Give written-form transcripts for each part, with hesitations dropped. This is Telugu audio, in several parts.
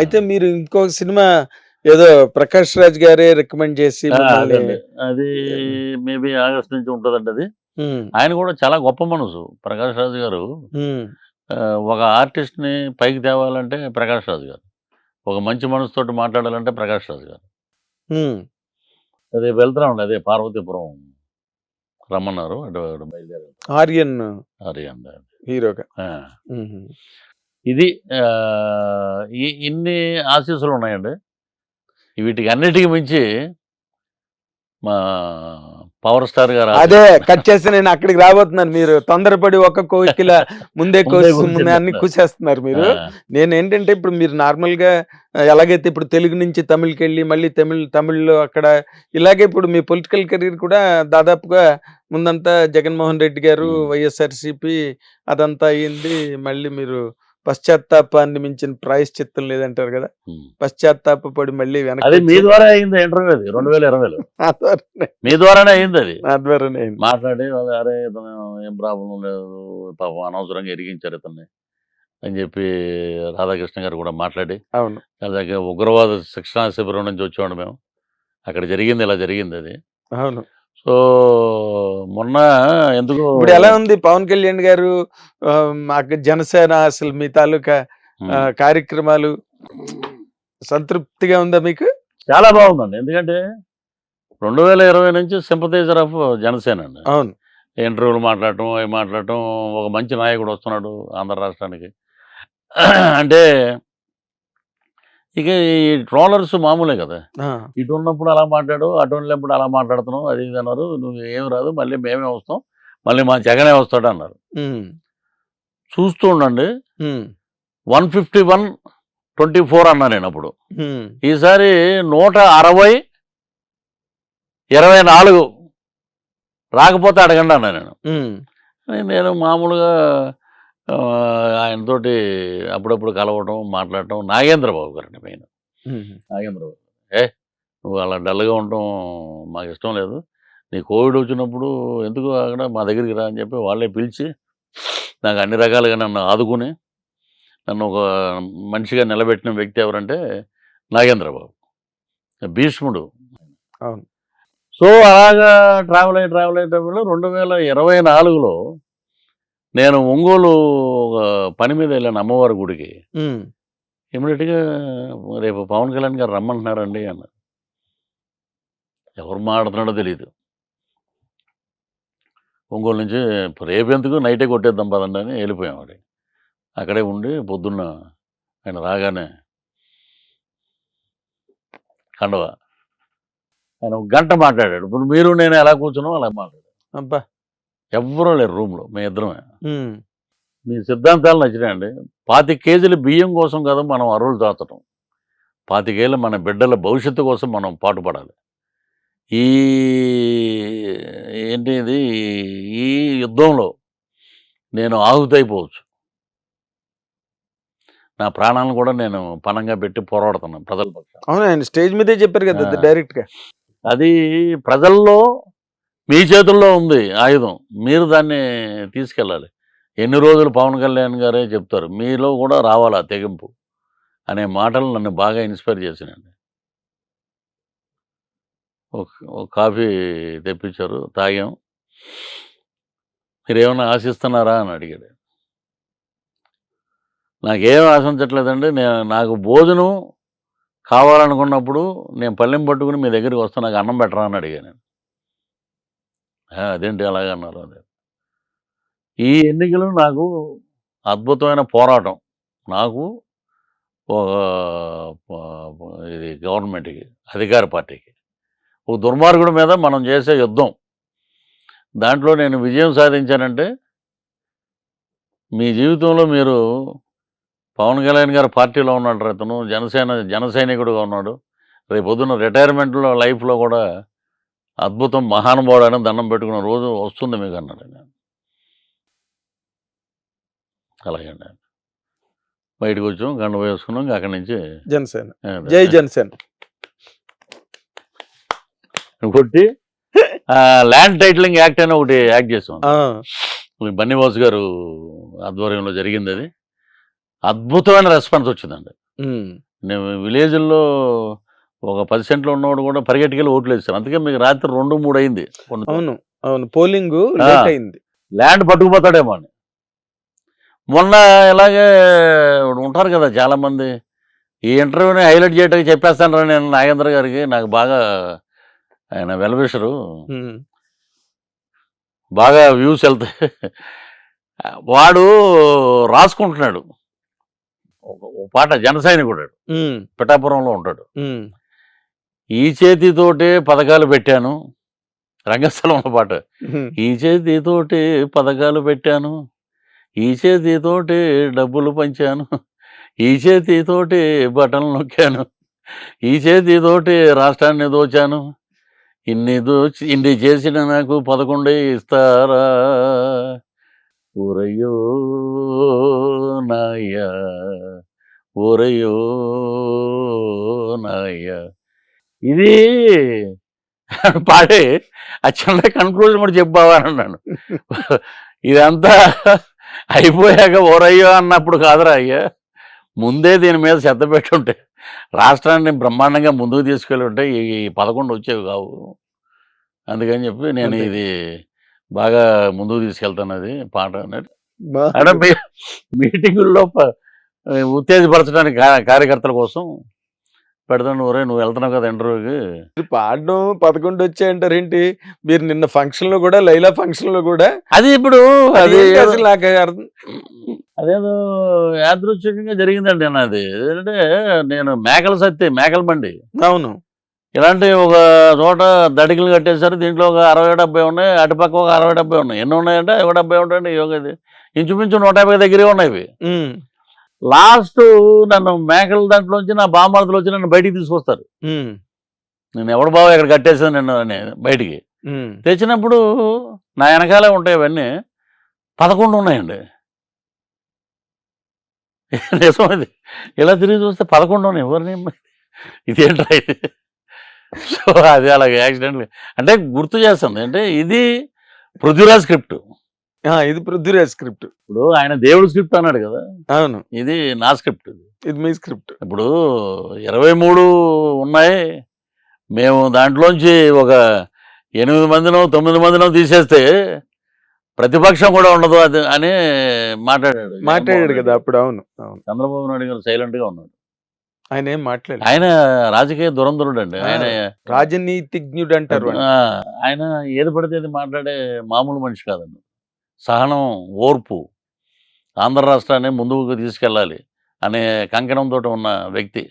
అయితే మీరు ఇంకొక సినిమా ఏదో ప్రకాష్ రాజ్ గారే రికమెండ్ చేసి మిమ్మల్ని అదండి అది మేబీ ఆగస్ట్ నుంచి ఉంటుందండి అది. ఉమ్, ఆయన కూడా చాలా గొప్ప మనసు ప్రకాష్ రాజు గారు. ఉమ్, ఒక ఆర్టిస్ట్ని పైకి తేవాలంటే ప్రకాష్ రాజు గారు, ఒక మంచి మనసుతోటి మాట్లాడాలంటే ప్రకాష్ రాజు గారు. ఉమ్. అదే వెళ్తున్నామండి, అదే పార్వతీపురం రమ్మన్నారు, అటు బయలుదేరి ఆర్యన్ హరియాణ. హీరోగా. ఆ, ఉమ్, ఇది ఇన్ని ఆశీస్సులు ఉన్నాయండి. వీటికి అన్నిటికీ మించి మా పవర్ స్టార్ గారు అదే కట్ చేసి నేను అక్కడికి రాబోతున్నాను. మీరు తొందరపడి ఒక కోకిల ముందే ముందే అన్ని కూసేస్తున్నారు మీరు. నేను ఏంటంటే ఇప్పుడు మీరు నార్మల్ గా ఎలాగైతే ఇప్పుడు తెలుగు నుంచి తమిళ్కి వెళ్ళి మళ్ళీ తమిళ్లో అక్కడ ఇలాగే ఇప్పుడు మీ పొలిటికల్ కెరీర్ కూడా దాదాపుగా ముందంతా జగన్మోహన్ రెడ్డి గారు వైఎస్ఆర్సీపీ అదంతా అయ్యింది. మళ్ళీ మీరు పశ్చాత్తాపాన్ని మించిన ప్రాయశ్చిత్తం లేదంటారు కదా, పశ్చాత్తాపడి మళ్ళీ అది వెనక్కి మీ ద్వారా అయింది ఇంటర్వ్యూ, అది 2020లో మీ ద్వారానే అయింది అది. నా ద్వారానే అయింది. మాట్లాడి అరే ఇతను ఏం ప్రాబ్లం లేదు, పాపం అనవసరంగా ఎరిగించారు ఇతన్ని అని చెప్పి రాధాకృష్ణ గారు కూడా మాట్లాడి, అవును, అలాగే ఉగ్రవాద శిక్షణా శిబిరం నుంచి వచ్చేవాడు మేము, అక్కడ జరిగింది ఇలా జరిగింది అది. అవును. సో మొన్న ఎందుకు ఇప్పుడు ఎలా ఉంది పవన్ కళ్యాణ్ గారు మాకు జనసేన అసలు మీ తాలూకా కార్యక్రమాలు సంతృప్తిగా ఉందా మీకు? చాలా బాగుందండి, ఎందుకంటే 2020 నుంచి సింపథైజర్ ఆఫ్ జనసేన అండి. అవును, ఇంటర్వ్యూలు మాట్లాడటం అవి మాట్లాడటం, ఒక మంచి నాయకుడు వస్తున్నాడు ఆంధ్ర రాష్ట్రానికి అంటే ఇక ఈ ట్రోలర్స్ మామూలే కదా, ఇటు ఉన్నప్పుడు అలా మాట్లాడు, అటు ఉన్నప్పుడు అలా మాట్లాడుతున్నావు, అది ఇది అన్నారు. నువ్వు ఏం రాదు, మళ్ళీ మేమే వస్తాం, మళ్ళీ మా జగనే వస్తాడు అన్నారు. చూస్తూ ఉండండి, 151-24 అన్నా నేను అప్పుడు. ఈసారి 160-24 రాకపోతే అడగండి అన్నా నేను. నేను మామూలుగా ఆయనతోటి అప్పుడప్పుడు కలవటం మాట్లాడటం. నాగేంద్రబాబు గారండి మెయిన్, నాగేంద్రబాబు నువ్వు అలా డల్గా ఉండటం మాకు ఇష్టం లేదు, నీ కోవిడ్ వచ్చినప్పుడు ఎందుకు అక్కడ మా దగ్గరికి రా అని చెప్పి వాళ్ళే పిలిచి నాకు అన్ని రకాలుగా నన్ను ఆదుకుని నన్ను ఒక మనిషిగా నిలబెట్టిన వ్యక్తి ఎవరంటే నాగేంద్రబాబు, భీష్ముడు. అవును. సో అలాగా ట్రావెల్ అయ్యేటప్పుడు 2024లో నేను ఒంగోలు ఒక పని మీద వెళ్ళాను అమ్మవారి గుడికి. ఇమీడియట్గా రేపు పవన్ కళ్యాణ్ గారు రమ్మంటున్నారండి అన్నారు. ఎవరు మాట్లాడుతున్నాడో తెలియదు. ఒంగోలు నుంచి రేపు ఎందుకు నైటే కొట్టేద్దాం పదండి అని వెళ్ళిపోయాం. అది అక్కడే ఉండి పొద్దున్న ఆయన రాగానే కండవ ఆయన 1 గంట మాట్లాడాడు. ఇప్పుడు మీరు నేను ఎలా కూర్చున్నాం అలా మాట్లాడాడు. అబ్బా, ఎవ్వరూ లేరు రూమ్లో, మేము ఇద్దరమే. మీ సిద్ధాంతాలు నచ్చినాయండి. 25 కేజీల బియ్యం కోసం కదా మనం అరువులు దాచటం, 25 ఏళ్ళ మన బిడ్డల భవిష్యత్తు కోసం మనం పాటుపడాలి. ఈ ఏంటి ఇది, ఈ యుద్ధంలో నేను ఆహుతైపోవచ్చు, నా ప్రాణాలను కూడా నేను పణంగా పెట్టి పోరాడుతున్నాను ప్రజల పక్షాన. అవును, ఆయన స్టేజ్ మీదే చెప్పారు కదా డైరెక్ట్ గా. అది ప్రజల్లో మీ చేతుల్లో ఉంది ఆయుధం, మీరు దాన్ని తీసుకెళ్ళాలి. ఎన్ని రోజులు పవన్ కళ్యాణ్ గారే చెప్తారు, మీలో కూడా రావాలి ఆ తెగింపు అనే మాటలు నన్ను బాగా ఇన్స్పైర్ చేసినండి. ఒక కాఫీ తెప్పించారు, తాగాం. మీరేమన్నా ఆశిస్తున్నారా అని అడిగాడు. నాకేం ఆశించట్లేదండి, నాకు భోజనం కావాలనుకున్నప్పుడు నేను పళ్ళెం పట్టుకుని మీ దగ్గరికి వస్తాను, నాకు అన్నం పెట్టరా అని అడిగాను నేను. అదేంటి అలాగన్నారు. అదే ఈ ఎన్నికలు నాకు అద్భుతమైన పోరాటం, నాకు ఇది గవర్నమెంట్కి, అధికార పార్టీకి, ఒక దుర్మార్గుడి మీద మనం చేసే యుద్ధం. దాంట్లో నేను విజయం సాధించానంటే మీ జీవితంలో మీరు పవన్ కళ్యాణ్ గారు పార్టీలో ఉన్నాడు, అతను జన సైనికుడుగా ఉన్నాడు, రేపు పొద్దున్న రిటైర్మెంట్లో లైఫ్లో కూడా అద్భుతం, మహానుభావుడు అని దండం పెట్టుకున్న రోజు వస్తుంది మీకు అన్నాడు. నేను అలాగే బయటకు వచ్చాం, గంట వేసుకున్నాం, అక్కడి నుంచి జనసేన, జై జనసేన కొట్టి ల్యాండ్ టైటిలింగ్ యాక్ట్ అని ఒకటి యాక్ట్ చేసాం. బన్నీవాసు గారు ఆధ్వర్యంలో జరిగింది. అది అద్భుతమైన రెస్పాన్స్ వచ్చిందండి. నేను విలేజ్లో ఒక 10 సెంట్లు ఉన్నవాడు కూడా పరిగెట్టుకెళ్ళి ఓట్లు వేస్తాను. అందుకే మీకు రాత్రి 2, 3 అయింది. అవును అవును పోలింగ్ లేట్ అయింది. ల్యాండ్ పట్టుకుపోతాడేమో అని. మొన్న ఇలాగే ఉంటారు కదా చాలామంది, ఈ ఇంటర్వ్యూని హైలైట్ చేయడానికి చెప్పేస్తాను రా నేను నాగేంద్ర గారికి. నాకు బాగా ఆయన వెల్విషరు, బాగా వ్యూస్ వెళ్తాయి. వాడు రాసుకుంటున్నాడు ఒక పాట, జన సైనికుడు, పిఠాపురంలో ఉంటాడు. ఈ చేతితోటే పథకాలు పెట్టాను, రంగస్థలంలో పాట. ఈ చేతితోటే పథకాలు పెట్టాను, ఈ చేతితోటే డబ్బులు పంచాను, ఈ చేతితోటే బటన్లు నొక్కాను, ఈ చేతితోటే రాష్ట్రాన్ని దోచాను, ఇన్ని చేసిన నాకు 11 ఇస్తారా, ఊరయ్యో నాయ్యా, ఊరయ్యో నాయ్యా. ఇది పాడే ఆ చిన్న కన్క్లూజన్ కూడా చెప్పావా అని అన్నాను. ఇదంతా అయిపోయాక ఓరయ్యో అన్నప్పుడు కాదురా అయ్యా, ముందే దీని మీద శ్రద్ధ పెట్టుంటే, రాష్ట్రాన్ని బ్రహ్మాండంగా ముందుకు తీసుకెళ్ళి ఉంటే ఈ 11 వచ్చేవి కావు. అందుకని చెప్పి నేను ఇది బాగా ముందుకు తీసుకెళ్తాను అది పాట అన్నట్టు. అంటే మీటింగుల్లో ఉత్తేజపరచడానికి కార్యకర్తల కోసం పెడతాను. ఒరే నువ్వు వెళ్తున్నావు కదా ఇంటర్వ్యూకి, పాడడం 11 వచ్చాయంటారేంటి? మీరు నిన్న ఫంక్షన్ లో కూడా, లైలా ఫంక్షన్ లో కూడా అది ఇప్పుడు అది అసలు నాకు అర్థం, అదేదో యాదృచ్ఛికంగా జరిగిందండి నాది. ఏంటంటే నేను మేకల బండి, అవును ఇలాంటి ఒక చోట దడికలు కట్టేశారు. దీంట్లో ఒక 60-70 ఉన్నాయి, అటుపక్క ఒక 60-70 ఉన్నాయి. ఎన్ని ఉన్నాయంటే 70 ఉంటాయండి. యోగది ఇంచుమించు 150 దగ్గరే ఉన్నాయి ఇవి. లాస్ట్ నన్ను మేకల దాంట్లోంచి నా బామర్దులు వచ్చి నన్ను బయటికి తీసుకొస్తారు. నేను ఎవడు బావ ఇక్కడ కట్టేసాను నిన్ను అని బయటికి తెచ్చినప్పుడు నా వెనకాలే ఉంటాయి అవన్నీ. 11 ఉన్నాయండి. నిజం అది. ఇలా తిరిగి చూస్తే 11 ఉన్నాయి. ఎవరిని ఇదేంట్రా ఇది? సో అది అలాగే యాక్సిడెంట్ అంటే గుర్తు చేస్తుంది. అంటే ఇది పృథ్వీరాజ్ స్క్రిప్ట్, ఇది పృథ్వీరాజ్ స్క్రిప్ట్. ఇప్పుడు ఆయన దేవుడు స్క్రిప్ట్ అన్నాడు కదా, అవును ఇది నా స్క్రిప్ట్, ఇది మీ స్క్రిప్ట్. ఇప్పుడు 23 ఉన్నాయి. మేము దాంట్లోంచి ఒక 8 మందినో 9 మందినో తీసేస్తే ప్రతిపక్షం కూడా ఉండదు అది అని మాట్లాడాడు కదా అప్పుడు. అవును అవును చంద్రబాబు నాయుడు గారు సైలెంట్ గా ఉన్నాడు. ఆయన ఏం మాట్లాడారు. ఆయన రాజకీయ దురంధరుడు అండి. ఆయన రాజనీతిజ్ఞుడు అంటారు. ఆయన ఏది పడితే అది మాట్లాడే మామూలు మనిషి కాదండి. సహనం, ఓర్పు, ఆంధ్ర రాష్ట్రాన్ని ముందుకు తీసుకెళ్ళాలి అనే కంకణంతో ఉన్న వ్యక్తి.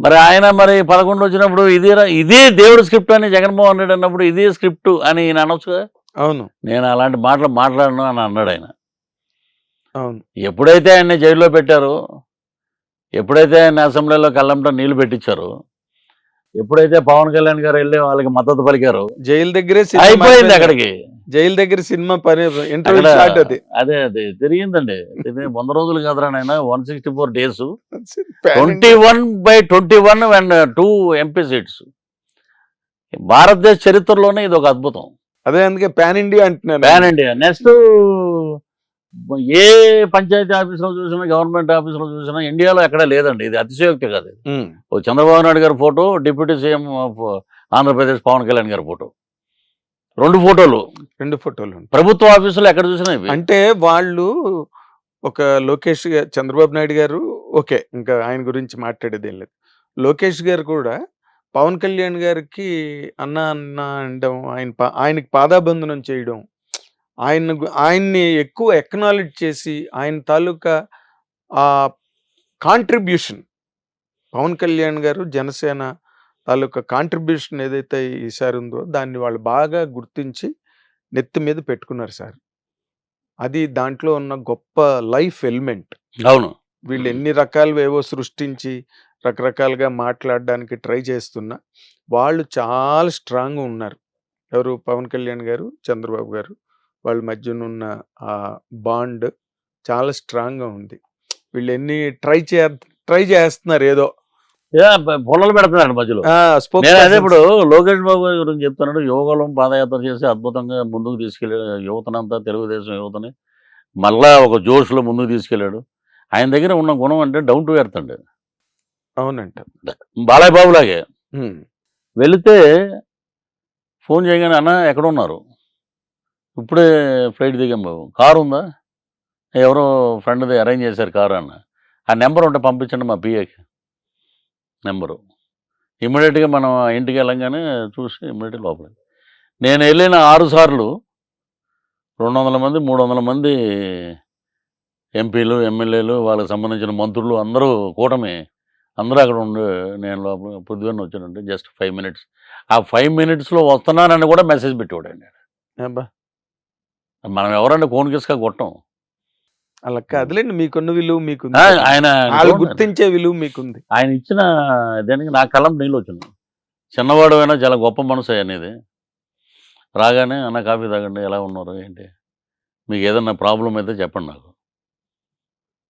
మరి ఆయన 11 వచ్చినప్పుడు ఇదే దేవుడు స్క్రిప్ట్ అని జగన్మోహన్ రెడ్డి అన్నప్పుడు ఇదే స్క్రిప్ట్ అని ఈయన అనొచ్చుగా. అవును నేను అలాంటి మాటలు మాట్లాడను అని అన్నాడు ఆయన. అవును ఎప్పుడైతే ఆయన్ని జైల్లో పెట్టారో, ఎప్పుడైతే ఆయన అసెంబ్లీలో కళ్ళంట నీళ్లు పెట్టించారో, ఎప్పుడైతే పవన్ కళ్యాణ్ గారు వెళ్ళి వాళ్ళకి మద్దతు పలికారో, జైలు దగ్గరే అయిపోయింది. అక్కడికి జైలు దగ్గర సినిమా పని అదే తిరిగిందండి. 100 రోజులు కాదురా నాయన, 164 days, 21/21 అండ్ 2 MP సీట్స్. భారతదేశ చరిత్రలోనే ఇది ఒక అద్భుతం. అదే అందుకే పాన్ ఇండియా అంటున్నాను. Pan India. నెక్స్ట్ ఏ పంచాయతీ ఆఫీసులో చూసినా, గవర్నమెంట్ ఆఫీసులో చూసినా ఇండియాలో ఎక్కడా లేదండి. ఇది అతిశయోక్తి కాదు. ఓ చంద్రబాబు నాయుడు గారి photo, deputy CM of Andhra Pradesh Pawan Kalyan గారి ఫోటో, 2 ఫోటోలు ప్రభుత్వ ఆఫీసులో ఎక్కడ చూసినా ఇవి. అంటే వాళ్ళు ఒక లోకేష్ గారు, చంద్రబాబు నాయుడు గారు ఓకే, ఇంకా ఆయన గురించి మాట్లాడేది ఏం లేదు. లోకేష్ గారు కూడా పవన్ కళ్యాణ్ గారికి అన్న అనడం, ఆయనకి పాదాబంధనం చేయడం, ఆయన్ని ఎక్కువ ఎక్నాలెడ్జ్ చేసి ఆయన తాలూకా ఆ కాంట్రిబ్యూషన్, పవన్ కళ్యాణ్ గారు జనసేన తాలూకా కాంట్రిబ్యూషన్ ఏదైతే ఈసారి ఉందో దాన్ని వాళ్ళు బాగా గుర్తించి నెత్తి మీద పెట్టుకున్నారు సార్. అది దాంట్లో ఉన్న గొప్ప లైఫ్ ఎలిమెంట్. అవును, వీళ్ళు ఎన్ని రకాలువేవో సృష్టించి రకరకాలుగా మాట్లాడడానికి ట్రై చేస్తున్నా వాళ్ళు చాలా స్ట్రాంగ్గా ఉన్నారు. ఎవరు? పవన్ కళ్యాణ్ గారు, చంద్రబాబు గారు, వాళ్ళ మధ్యనున్న ఆ బాండ్ చాలా స్ట్రాంగ్గా ఉంది. వీళ్ళు ఎన్ని ట్రై చేస్తున్నారు ఏదో పొలాలు పెడుతున్నాడు మధ్యలో. అదే ఇప్పుడు లోకేష్ బాబు గారి గురించి చెప్తున్నాడు. యోగాలం పాదయాత్ర చేసి అద్భుతంగా ముందుకు తీసుకెళ్ళాడు యువతనంతా, తెలుగుదేశం యువతని మళ్ళా ఒక జోష్లో ముందుకు తీసుకెళ్ళాడు. ఆయన దగ్గర ఉన్న గుణం అంటే డౌన్ టు ఎర్త్ అండి. అవునంట. బాలయ్య బాబు లాగే ఉమ్, వెళితే ఫోన్ చేయగానే అన్న ఎక్కడ ఉన్నారు, ఇప్పుడే ఫ్లైట్ దిగాం బాబు, కారు ఉందా, ఎవరో ఫ్రెండ్ది అరేంజ్ చేశారు కారు అన్న, ఆ నెంబర్ ఉంటే పంపించండి మా పిఏకి నెంబరు. ఇమ్మీడియట్గా మనం ఇంటికి వెళ్ళంగానే చూసి ఇమ్మీడియట్గా లోపల నేను వెళ్ళిన 6 సార్లు 200 మంది 300 మంది ఎంపీలు ఎమ్మెల్యేలు వాళ్ళకి సంబంధించిన మంత్రులు అందరూ కూటమి అందరూ అక్కడ ఉండి నేను లోపల పొద్దున్న వచ్చానంటే జస్ట్ 5 మినిట్స్, ఆ 5 మినిట్స్లో వస్తున్నానని కూడా మెసేజ్ పెట్టేవాడండి. అబ్బా, మనం ఎవరంటే కోన్ కిస్కా కొట్టం. అలా కాదులేండి, మీకున్న విలువ మీకుంది, ఆయన వాళ్ళు గుర్తించే విలువ మీకుంది. ఆయన ఇచ్చిన దానికి నా కళ్ళం నీళ్ళు వచ్చింది. చిన్నవాడు అయినా చాలా గొప్ప మనసు అనేది. రాగానే అన్న కాఫీ తాగండి, ఎలా ఉన్నారు ఏంటి, మీకు ఏదన్నా ప్రాబ్లం అయితే చెప్పండి, నాకు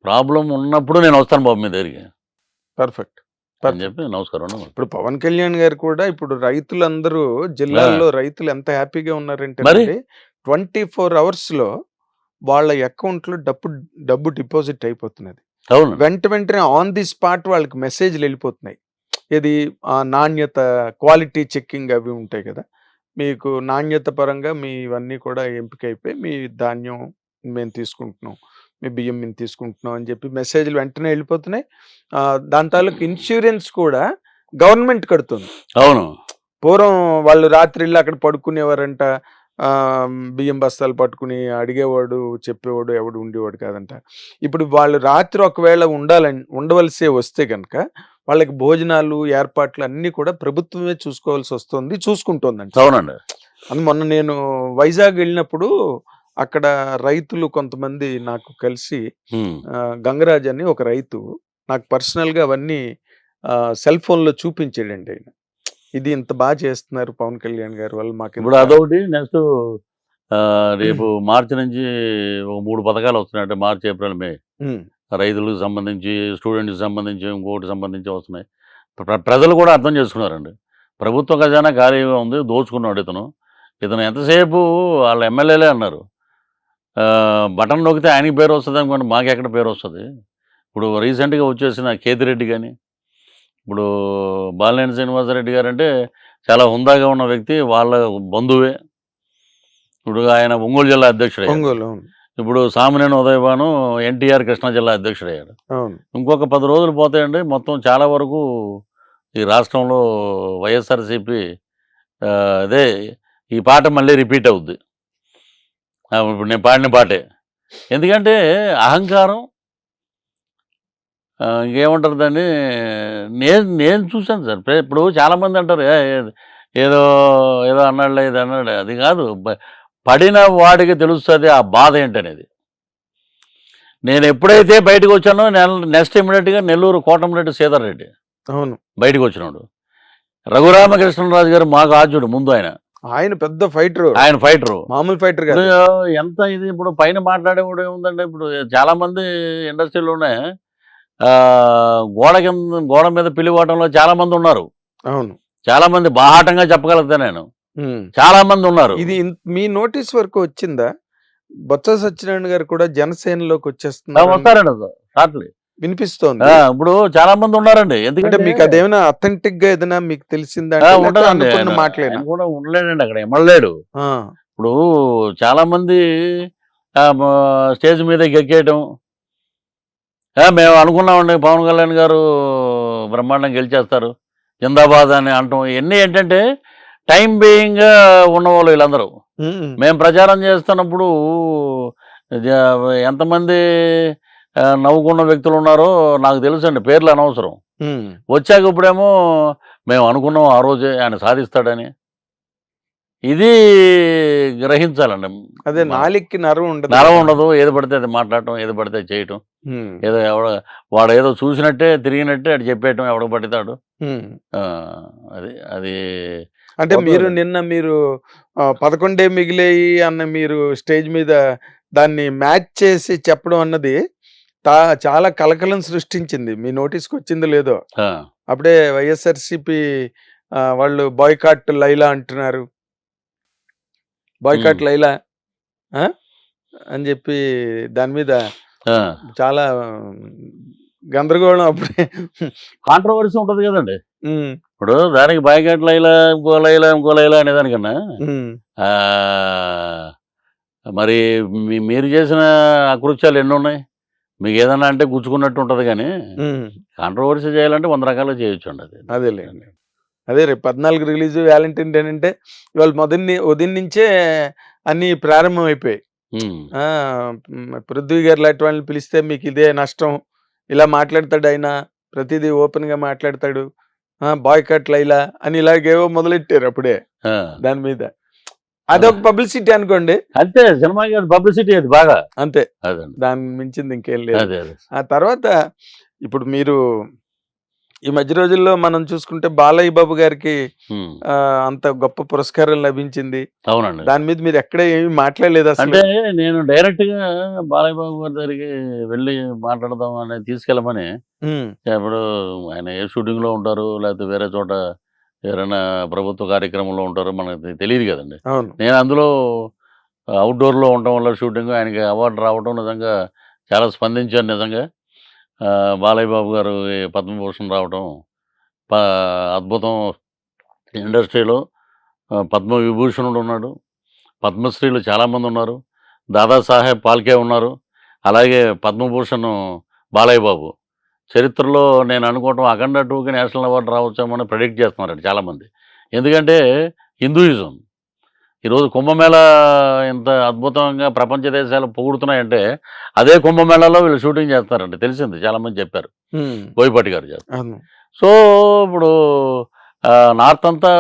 ప్రాబ్లం ఉన్నప్పుడు నేను వస్తాను బాబు మీ దగ్గరికి పర్ఫెక్ట్ అని చెప్పి నమస్కారం అన్న. ఇప్పుడు పవన్ కళ్యాణ్ గారు కూడా ఇప్పుడు రైతులందరూ జిల్లాల్లో రైతులు ఎంత హ్యాపీగా ఉన్నారంటే మరి? 24 hours లో వాళ్ళ అకౌంట్ లో డబ్బు డిపాజిట్ అయిపోతున్నది. అవును, వెంటనే ఆన్ ది స్పాట్ వాళ్ళకి మెసేజ్లు వెళ్ళిపోతున్నాయి. ఇది నాణ్యత, క్వాలిటీ చెక్కింగ్ అవి ఉంటాయి కదా, మీకు నాణ్యత పరంగా మీ ఇవన్నీ కూడా ఎంపిక అయిపోయి మీ ధాన్యం మేము తీసుకుంటున్నాం, మీ బియ్యం మేము తీసుకుంటున్నాం అని చెప్పి మెసేజ్లు వెంటనే వెళ్ళిపోతున్నాయి. దాని తాలూకు ఇన్సూరెన్స్ కూడా గవర్నమెంట్ కడుతుంది. అవును, పూర్వం వాళ్ళు రాత్రిళ్ళు అక్కడ పడుకునేవారంట, బియ్యం బస్తాలు పట్టుకుని అడిగేవాడు చెప్పేవాడు ఎవడు ఉండేవాడు కాదంట. ఇప్పుడు వాళ్ళు రాత్రి ఒకవేళ ఉండవలసే వస్తే కనుక వాళ్ళకి భోజనాలు ఏర్పాట్లు అన్నీ కూడా ప్రభుత్వమే చూసుకోవాల్సి వస్తుంది, చూసుకుంటుందంట. అవునండి. అని మొన్న నేను వైజాగ్ వెళ్ళినప్పుడు అక్కడ రైతులు కొంతమంది నాకు కలిసి, గంగరాజ్ అని ఒక రైతు నాకు పర్సనల్గా అవన్నీ సెల్ ఫోన్లో చూపించాడండి. ఆయన ఇది ఇంత బాగా చేస్తున్నారు పవన్ కళ్యాణ్ గారు వల్ల మాకు. ఇప్పుడు అదొకటి. నెక్స్ట్ రేపు మార్చి నుంచి ఒక 3 పథకాలు వస్తున్నాయి. అంటే మార్చి, ఏప్రిల్, మే. రైతులకు సంబంధించి, స్టూడెంట్స్కి సంబంధించి, ఇంకోటి సంబంధించి వస్తున్నాయి. ప్రజలు కూడా అర్థం చేసుకున్నారండి. ప్రభుత్వ ఖజానా ఖాళీగా ఉంది, దోచుకున్నాడు ఇతను ఎంతసేపు వాళ్ళ ఎమ్మెల్యేలే అన్నారు. బటన్ నొక్కితే ఆయనకి పేరు వస్తుంది అనుకోండి, మాకెక్కడ పేరు వస్తుంది. ఇప్పుడు రీసెంట్గా వచ్చేసిన కేతిరెడ్డి కానీ, ఇప్పుడు బాలినేని శ్రీనివాసరెడ్డి గారు అంటే చాలా హుందాగా ఉన్న వ్యక్తి, వాళ్ళ బంధువే. ఇప్పుడు ఆయన ఒంగోలు జిల్లా అధ్యక్షుడు. ఇప్పుడు సామినేని ఉదయభాను ఎన్టీఆర్ కృష్ణా జిల్లా అధ్యక్షుడయ్యాడు. ఇంకొక 10 రోజులు పోతాయండి, మొత్తం చాలా వరకు ఈ రాష్ట్రంలో వైఎస్ఆర్సీపీ అదే ఈ పాట మళ్ళీ రిపీట్ అవుద్ది. ఇప్పుడు నేను పాడిన పాటే. ఎందుకంటే అహంకారం, ఇంకేమంటారు దాన్ని, నేను చూశాను సార్. ఇప్పుడు చాలామంది అంటారు ఏదో ఏదో అన్నాడులే, ఇది అన్నాడు. అది కాదు, పడిన వాడికి తెలుస్తుంది ఆ బాధ ఏంటనేది. నేను ఎప్పుడైతే బయటకు వచ్చానో నెక్స్ట్ ఇమ్మీడియట్గా నెల్లూరు కోటమిరెడ్డి సీతారెడ్డి బయటకు వచ్చినాడు. రఘురామకృష్ణరాజు గారు మాకు ఆద్యుడు ముందు. ఆయన పెద్ద ఫైటర్, ఆయన ఫైటరు, మామూలు ఫైటర్ కాదు. ఎంత ఇది ఇప్పుడు పైన మాట్లాడేవాడు ఏముందంటే, ఇప్పుడు చాలా మంది ఇండస్ట్రీలోనే గోడ మీద పిలివాటంలో చాలా మంది ఉన్నారు. అవును, చాలా మంది బాహాటంగా చెప్పగలుగుతా నేను, చాలా మంది ఉన్నారు. ఇది మీ నోటీస్ వరకు వచ్చిందా? బొత్స సత్యనారాయణ గారు కూడా జనసేనలోకి వచ్చేస్తున్నారు, వస్తారండి, షార్ట్లీ వినిపిస్తోంది. ఇప్పుడు చాలా మంది ఉన్నారండి. ఎందుకంటే మీకు అదేమైనా అథెంటిక్ గా ఏదైనా మీకు తెలిసిందా? మాట్లాడినా కూడా ఉండలేడండి, అక్కడ ఎమ్మలేడు. ఇప్పుడు చాలా మంది స్టేజ్ మీద గెక్కేయటం, మేము అనుకున్నామండి పవన్ కళ్యాణ్ గారు బ్రహ్మాండం గెలిచేస్తారు, జిందాబాద్ అని అంటాం. ఇవన్నీ ఏంటంటే టైం బీయింగ్గా ఉన్నవాళ్ళు వీళ్ళందరూ. మేము ప్రచారం చేస్తున్నప్పుడు ఎంతమంది నవ్వుకున్న వ్యక్తులు ఉన్నారో నాకు తెలుసండి, పేర్లు అనవసరం. వచ్చాక ఇప్పుడేమో మేము అనుకున్నాం ఆ రోజే ఆయన సాధిస్తాడని. ఇది గ్రహించాలండి. అదే నాలికి నరం ఉండదు, ఏది పడితే అది మాట్లాడటం, ఏది పడితే చేయటం, ఏదో వాడు ఏదో చూసినట్టే తిరిగినట్టే అటు చెప్పేయటం, ఎవడ పడతాడు. అది అంటే మీరు 11 మిగిలేయి అన్న మీరు స్టేజ్ మీద దాన్ని మ్యాచ్ చేసి చెప్పడం అన్నది చాలా కలకలం సృష్టించింది. మీ నోటీస్కి వచ్చిందో లేదో, అప్పుడే వైఎస్ఆర్సీపీ వాళ్ళు బాయ్కాట్ లైలా అంటున్నారు, బాయ్కాట్ లైలా అని చెప్పి దాని మీద చాలా గందరగోళం అప్పుడే. కాంట్రవర్సీ ఉంటుంది కదండి. ఉమ్, ఇప్పుడు దానికి బాయ్కాట్ లైలా ఇంకో లైలా అనేదానికన్నా ఉమ్, ఆ, మరి మీరు చేసిన అకృత్యాలు ఎన్ని ఉన్నాయి? మీకు ఏదన్నా అంటే గుచ్చుకున్నట్టు ఉంటుంది కానీ ఉమ్. కాంట్రవర్సీ చేయాలంటే 100 రకాలుగా చేయొచ్చు అండి అది. అదేలేండి. అదే రేపు 14 రిలీజ్ వ్యాలంటైన్ డే అంటే ఇవాళ ఉదయం నుంచే అన్ని ప్రారంభం అయిపోయాయి. ఉమ్, పృథ్వీ గారు లాంటి వాళ్ళని పిలిస్తే మీకు ఇదే నష్టం, ఇలా మాట్లాడతాడు ఆయన, ప్రతిదీ ఓపెన్ గా మాట్లాడతాడు, బాయ్కాట్ లైలా అని ఇలాగేవో మొదలెట్టారు అప్పుడే ఆ. దాని మీద. అదొక పబ్లిసిటీ అనుకోండి, అంతే సినిమాకి పబ్లిసిటీ అది బాగా. అంతే, అదండి. దాని మించింది ఇంకేం లేదు. అదే అదే. ఆ తర్వాత ఇప్పుడు మీరు ఈ మధ్య రోజుల్లో మనం చూసుకుంటే బాలయ్య బాబు గారికి ఉమ్, అంత గొప్ప పురస్కారం లభించింది. అవునండి. దాని మీద మీరు ఎక్కడ ఏమి మాట్లాడలేదు అసలు. అంటే నేను డైరెక్ట్ గా బాలయ్య బాబు గారి దగ్గరికి వెళ్ళి మాట్లాడదాం అనేది తీసుకెళ్ళమని. ఉమ్, ఇప్పుడు ఆయన ఏ షూటింగ్ లో ఉంటారు, లేకపోతే వేరే చోట ఎవరైనా ప్రభుత్వ కార్యక్రమంలో ఉంటారో మనకి తెలియదు కదండి. అవును. నేను అందులో అవుట్డోర్ లో ఉండటం వల్ల షూటింగ్ ఆయనకి అవార్డు రావడం నిజంగా చాలా స్పందించాను నిజంగా. బాలయ్య బాబు గారు ఈ పద్మభూషణ్ రావడం అద్భుతం. ఇండస్ట్రీలో పద్మ విభూషణుడు ఉన్నాడు, పద్మశ్రీలు చాలామంది ఉన్నారు, దాదాసాహెబ్ పాల్కే ఉన్నారు, అలాగే పద్మభూషణ్ బాలయ్య బాబు. చరిత్రలో నేను అనుకోవటం అఖండ 2కి నేషనల్ అవార్డు రావచ్చామని ప్రెడిక్ట్ చేస్తున్నారండి చాలామంది. ఎందుకంటే హిందూయిజం ఈరోజు కుంభమేళా ఇంత అద్భుతంగా ప్రపంచ దేశాలు పొగుడుతున్నాయంటే అదే కుంభమేళాలో వీళ్ళు షూటింగ్ చేస్తారండి, తెలిసింది, చాలామంది చెప్పారు, ఉమ్, బోయపాటి గారు చేస్తారు. అవును. సో ఇప్పుడు నార్త్ అంతా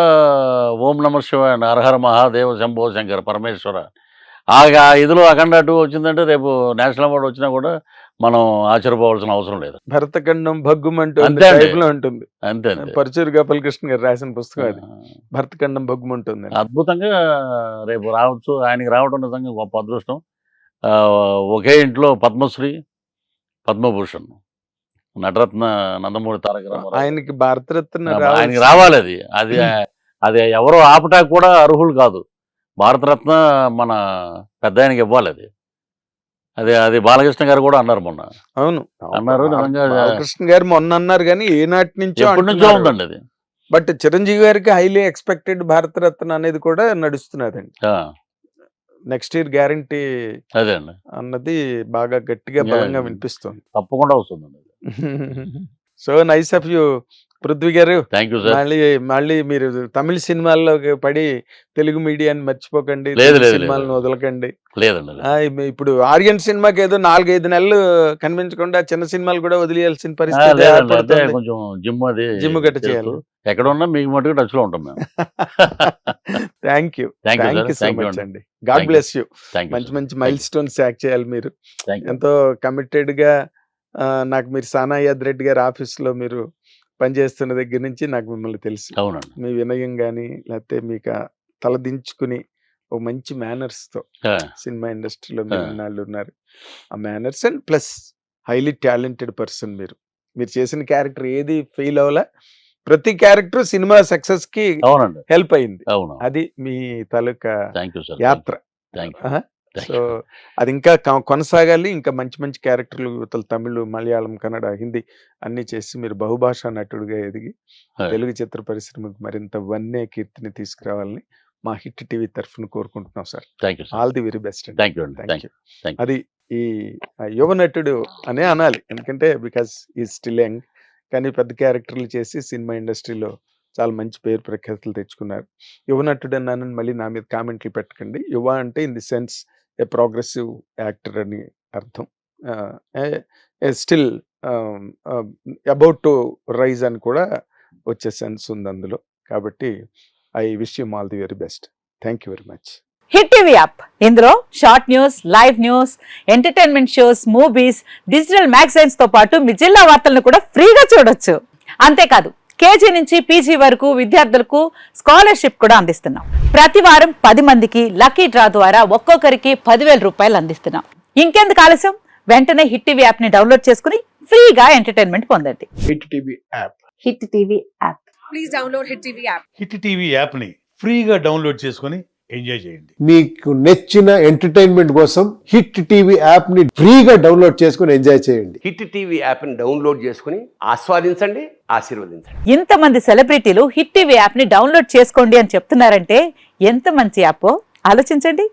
ఓం నమ శివాయ, హరహర మహాదేవ శంభో శంకర పరమేశ్వర. ఆ ఇదిలో అఖండ 2 వచ్చిందంటే రేపు నేషనల్ అవార్డు వచ్చినా కూడా మనం ఆశ్చర్యపోవాల్సిన అవసరం లేదు. భరతఖండం భగ్గుమంటూ అంతే అండి. టైప్ లో ఉంటుంది. అంతే అంతే. పరచూరి గోపాలకృష్ణ గారు రాసిన పుస్తకం అది, భరతఖండం భగ్గుమంటుంది. అద్భుతంగా రేపు రావచ్చు. ఆయనకి రావడం నిజంగా గొప్ప అదృష్టం. ఒకే ఇంట్లో పద్మశ్రీ, పద్మభూషణ్, నటరత్న నందమూరి తారక రామారావు. ఆయనకి భారతరత్న ఆయనకి రావాలి. అది అది అది ఎవరో ఆపటా కూడా అర్హులు కాదు. భారతరత్న మన పెద్ద ఆయనకి ఇవ్వాలి. అది అది అది బాలకృష్ణ గారు కూడా అన్నారు మొన్న. అవును, అన్నారు నిజంగా. బాలకృష్ణ గారు మొన్న అన్నారు కానీ ఏనాటి నుంచో ఎప్పటి నుంచో ఉందండి అది. బట్ చిరంజీవి గారికి హైలీ ఎక్స్పెక్టెడ్ భారతరత్న అనేది కూడా నడుస్తున్నదండి. నెక్స్ట్ ఇయర్ గ్యారంటీ అదే అండి అన్నది బాగా గట్టిగా బలంగా వినిపిస్తుంది. తప్పకుండా వస్తుందండి. So nice of you Prithvi గారు. Thank you sir. మళ్ళీ మీరు తమిళ సినిమాల్లోకి పడి తెలుగు మీడియాని మర్చిపోకండి, సినిమాలను వదలకండి. లేదండి. ఇప్పుడు ఆర్యన్ సినిమాకి ఏదో 4-5 నెలలు కనిపించకుండా చిన్న సినిమాలు కూడా వదిలేయాల్సిన పరిస్థితి ఏర్పడుతుంది. కొంచెం జిమ్ గట్ట చేయాలి. ఎక్కడ ఉన్నా మీకు మటుకు టచ్ లో ఉంటాం మేము. థ్యాంక్ యూ సో మచ్ అండి. God bless you. మంచి మంచి మైల్ స్టోన్స్ యాక్ట్ చేయాలి మీరు. ఎంతో కమిటెడ్ గా నాకు మీరు సానాయాద్ రెడ్డి గారి ఆఫీస్ లో మీరు పనిచేస్తున్న దగ్గర నుంచి నాకు మిమ్మల్ని తెలుసు. అవునండి. మీ వినయం కానీ లేకపోతే మీకు తలదించుకుని ఒక మంచి మేనర్స్ తో సినిమా ఇండస్ట్రీలో మీరు ఇన్నాళ్ళు ఉన్నారు. ఆ manners and plus highly talented person. మీరు చేసిన క్యారెక్టర్ ఏది ఫెయిల్ అవ్వలా, ప్రతి క్యారెక్టర్ సినిమా సక్సెస్ కి హెల్ప్ అయింది. అది మీ తాలూకా యాత్ర. సో అది ఇంకా కొనసాగాలి. ఇంకా మంచి మంచి క్యారెక్టర్లు తమిళ్, మలయాళం, కన్నడ, హిందీ అన్ని చేసి మీరు బహుభాషా నటుడుగా ఎదిగి తెలుగు చిత్ర పరిశ్రమకు మరింత వన్నే కీర్తిని తీసుకురావాలని మా హిట్ టీవీ తరఫున కోరుకుంటున్నాం sir. All the very best. అది ఈ యువ నటుడు అనే అనాలి, ఎందుకంటే బికాస్ ఈ స్టిల్ యంగ్, కానీ పెద్ద క్యారెక్టర్లు చేసి సినిమా ఇండస్ట్రీలో చాలా మంచి పేరు ప్రఖ్యాతులు తెచ్చుకున్నారు. యువ నటుడు అన్నానని మళ్ళీ నా మీద కామెంట్లు పెట్టకండి. యువ అంటే in the sense a progressive actor అని అర్థం. స్టిల్ అబౌట్ టు రైజ్ అని కూడా వచ్చే సెన్స్ ఉంది అందులో. కాబట్టి I wish you all the very best. Thank you very much. Hit TV app, ఇందులో short news, live news, entertainment shows, movies, digital magazines తో పాటు మీ జిల్లా వార్తలను కూడా ఫ్రీగా చూడొచ్చు. అంతేకాదు కేజీ నుంచి పీజీ వరకు విద్యార్థులకు స్కాలర్షిప్ కూడా అందిస్తున్నాం. ప్రతి వారం 10 మందికి లక్కీ డ్రా ద్వారా ఒక్కొక్కరికి 10,000 రూపాయలు అందిస్తున్నాం. ఇంకెందుకు ఆలస్యం, వెంటనే హిట్ టీవీ యాప్ ని డౌన్లోడ్ చేసుకుని ఫ్రీగా ఎంటర్టైన్మెంట్ పొందండి. Hit TV app. Hit TV app. Please download hit TV app. Hit TV యాప్ని ఫ్రీగా డౌన్లోడ్ చేసుకొని ఎంజాయ్ చేయండి. మీకు నచ్చిన ఎంటర్టైన్మెంట్ కోసం హిట్ టీవీ యాప్ ని ఫ్రీగా డౌన్లోడ్ చేసుకుని ఎంజాయ్ చేయండి. హిట్ టీవీ యాప్ని డౌన్లోడ్ చేసుకుని ఆస్వాదించండి, ఆశీర్వదించండి. ఇంతమంది సెలబ్రిటీలు హిట్ టీవీ యాప్ ని డౌన్లోడ్ చేసుకోండి అని చెప్తున్నారంటే ఎంత మంచి యాప్ ఆలోచించండి.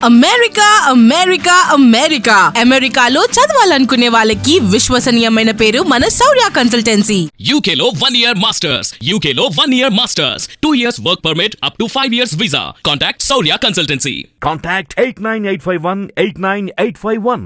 అమెరికా అమెరికా అమెరికా అమెరికాలో చదవాలనుకునే వాళ్ళకి విశ్వసనీయమైన పేరు మన శౌర్య కన్సల్టెన్సీ. UK లో 1 year masters, UK లో 1 year masters, 2 years work permit up to 5 years visa. Contact Saurya Consultancy. Contact 89851 89851.